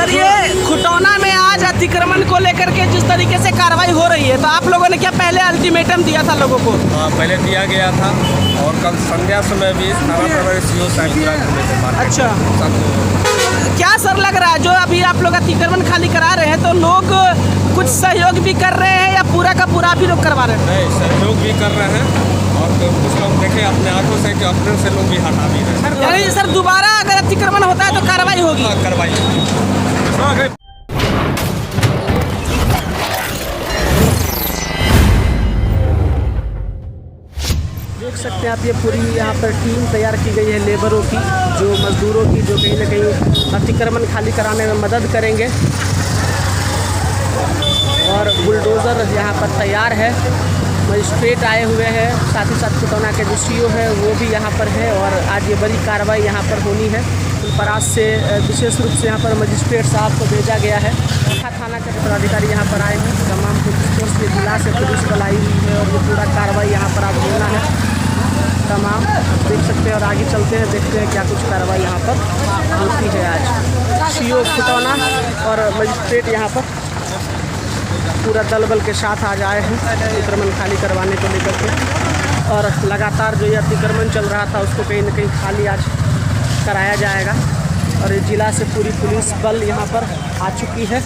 Sir ये खुटौना में आज अतिक्रमण को लेकर के जिस तरीके से कार्रवाई हो रही है, तो आप लोगों ने क्या पहले अल्टीमेटम दिया था लोगों को? पहले दिया गया था और कल संध्या समय भी थाना प्रभारी सीओ साहब। अच्छा, क्या सर लग रहा है जो अभी आप लोग अतिक्रमण खाली करा रहे हैं, तो लोग कुछ सहयोग भी कर रहे हैं या पूरा का पूरा भी लोग करवा रहे हैं? नहीं, सहयोग भी कर रहे हैं और कुछ लोग देखे अपने आंखों से कि अपने से लोग भी हटा भी रहे हैं। यानी सर दोबारा अगर अतिक्रमण होता है तो कार्रवाई होगी? कार्रवाई देख सकते हैं आप, ये पूरी यहाँ पर टीम तैयार की गई है लेबरों की, जो मजदूरों की, जो कहीं ना कहीं अतिक्रमण खाली कराने में मदद करेंगे। और बुलडोज़र यहाँ पर तैयार है, मजिस्ट्रेट आए हुए हैं, साथ ही साथ खुटौना के जो सीओ है वो भी यहाँ पर है। और आज ये बड़ी कार्रवाई यहाँ पर होनी है। फुलपरास से विशेष रूप से यहाँ पर मजिस्ट्रेट साहब को भेजा गया है। थाना के पदाधिकारी यहाँ पर आए हैं, तमाम पुलिस फोर्स के जिला से पुलिस बल आई हुई है और ये पूरा कार्रवाई यहाँ पर आज होना है तमाम, देख सकते हैं। और आगे चलते हैं, देखते हैं क्या कुछ कार्रवाई यहाँ पर होती है। आज सीओ खुटौना और मजिस्ट्रेट यहाँ पर पूरा दल बल के साथ आज आए हैं अतिक्रमण खाली करवाने को लेकर के। और लगातार जो ये अतिक्रमण चल रहा था उसको कहीं ना कहीं खाली आज कराया जाएगा। और जिला से पूरी पुलिस बल यहाँ पर आ चुकी है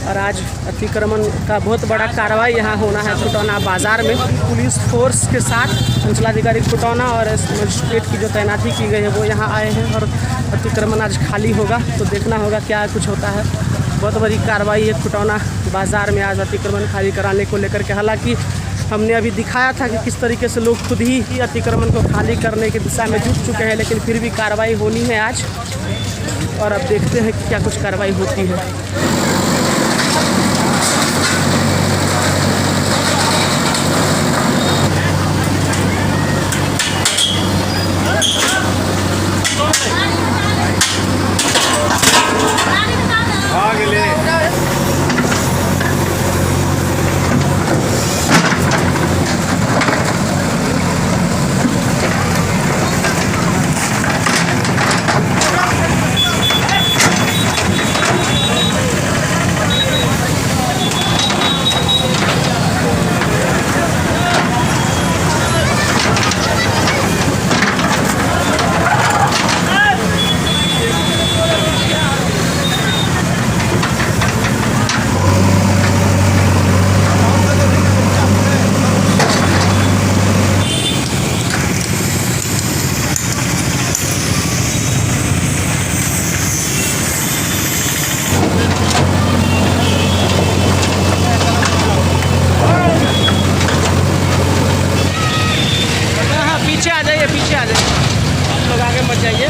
और आज अतिक्रमण का बहुत बड़ा कार्रवाई यहाँ होना है खुटौना बाज़ार में। पुलिस फोर्स के साथ अंचलाधिकारी खुटौना और मजिस्ट्रेट की जो तैनाती की गई है वो यहाँ आए हैं और अतिक्रमण आज खाली होगा। तो देखना होगा क्या कुछ होता है। बहुत बड़ी कार्रवाई है खुटौना बाज़ार में आज अतिक्रमण खाली कराने को लेकर के। हालांकि हमने अभी दिखाया था कि किस तरीके से लोग खुद ही अतिक्रमण को खाली करने की दिशा में जुट चुके हैं, लेकिन फिर भी कार्रवाई होनी है आज। और अब देखते हैं कि क्या कुछ कार्रवाई होती है। पीछे आ जाइए, आप लोग आगे मत जाइए।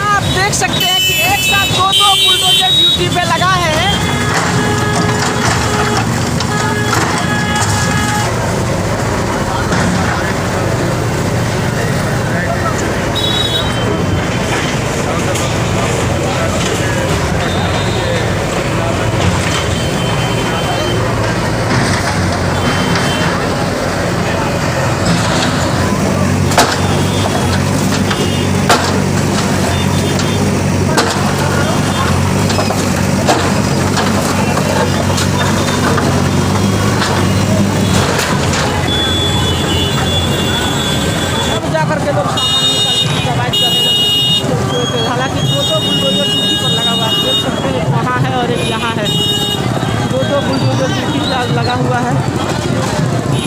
आप देख सकते हैं कि एक साथ दो बुलडोजर ड्यूटी पे लगा है। करके लोग सामान निकाल के हालांकि दो बुलडोजर ड्यूटी पर लगा हुआ है, देख सकते हैं वहाँ है और एक यहाँ है। दो बुलडोजर ड्यूटी लगा हुआ है।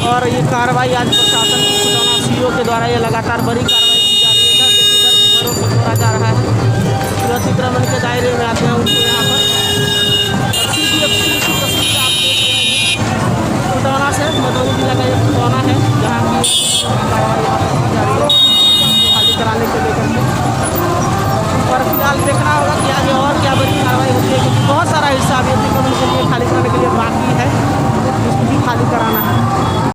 और ये कार्रवाई आज प्रशासन की खुटौना सीओ के द्वारा ये लगातार बड़ी कार्रवाई की जा रही है। इधर देखिए, इधर भी घरों को तोड़ा जा रहा है। जो अतिक्रमण के दायरे में आते हैं उनको यहाँ पर CDFC की तस्वीर आप देख रहे हैं। खुटौना से मधुबनी जिला का एक खुटौना है जहाँ की खाली कराने को लेकर के। और फिलहाल देखना होगा कि आगे और क्या बड़ी कार्रवाई होती है, क्योंकि बहुत सारा हिस्सा अभी अतिक्रमण के लिए खाली कराने के लिए बाकी है, उसको भी खाली कराना है।